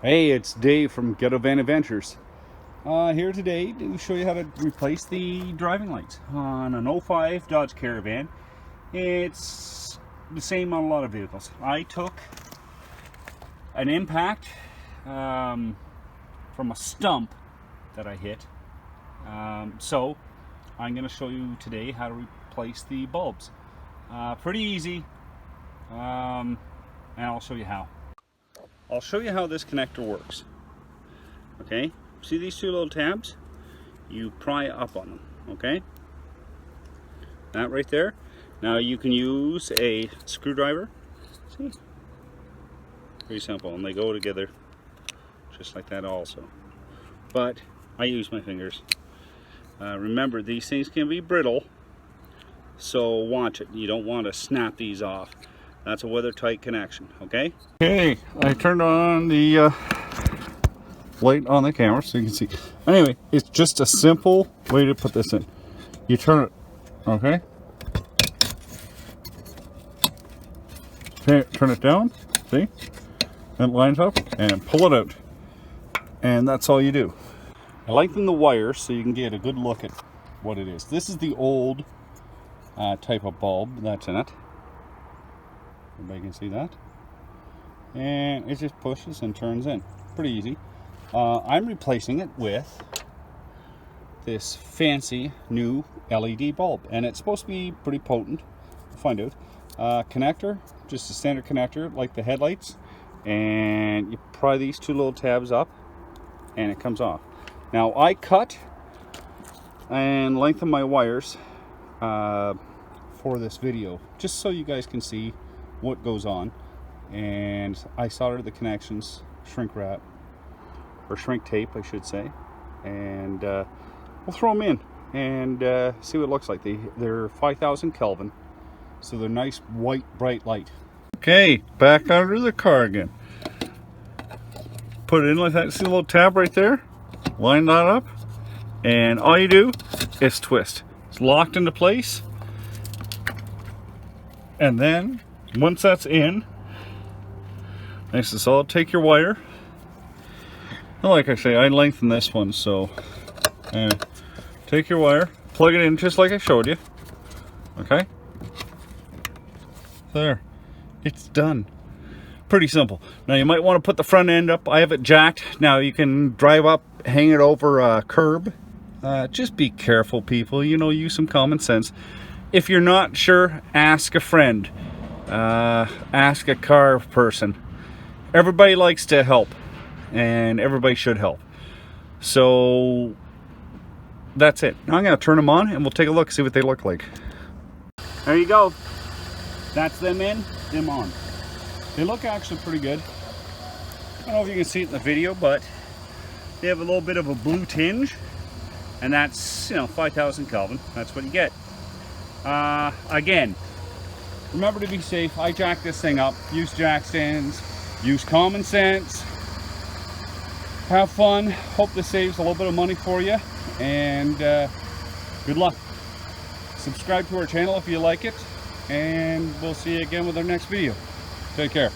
Hey, it's Dave from Ghetto Van Adventures. Here today to show you how to replace the driving lights on an '05 Dodge Caravan. It's the same on a lot of vehicles. I took an impact from a stump that I hit. So I'm going to show you today how to replace the bulbs. Pretty easy, and I'll show you how. I'll show you how this connector works. Okay, see these two little tabs? You pry up on them, okay? That right there. Now you can use a screwdriver. See? Pretty simple, and they go together just like that also. But I use my fingers. Remember, these things can be brittle, so watch it. You don't want to snap these off. That's a weather tight connection, okay? Okay, I turned on the light on the camera so you can see. Anyway, it's just a simple way to put this in. You turn it, okay? Turn it down, see? It lines up, and pull it out. And that's all you do. I lengthen the wire so you can get a good look at what it is. This is the old type of bulb that's in it. Everybody can see that. And it just pushes and turns in. Pretty easy. I'm replacing it with this fancy new LED bulb. And it's supposed to be pretty potent. We'll find out. Connector, just a standard connector like the headlights. And you pry these two little tabs up and it comes off. Now I cut and lengthen my wires for this video, just so you guys can see what goes on. And I soldered the connections, shrink wrap, or shrink tape I should say, and we'll throw them in and see what it looks like. They're 5,000 Kelvin, so they're nice white bright light. Okay, back under the car again. Put it in like that. See the little tab right there? Line that up, and all you do is twist. It's locked into place, and then once that's in, nice and solid, take your wire. And like I say, I lengthen this one, so take your wire, plug it in just like I showed you. Okay, there, it's done. Pretty simple. Now you might want to put the front end up. I have it jacked. Now you can drive up, hang it over a curb. Just be careful, people. You know, use some common sense. If you're not sure, ask a friend. Ask a car person. Everybody likes to help, and everybody should help. So that's it. Now I'm going to turn them on and we'll take a look, see what they look like. There you go. That's them in, them on. They look actually pretty good. I don't know if you can see it in the video, but they have a little bit of a blue tinge, and that's, you know, 5,000 Kelvin. That's what you get. Again, remember to be safe. I jacked this thing up. Use jack stands. Use common sense. Have fun. Hope this saves a little bit of money for you. And good luck. Subscribe to our channel if you like it. And we'll see you again with our next video. Take care.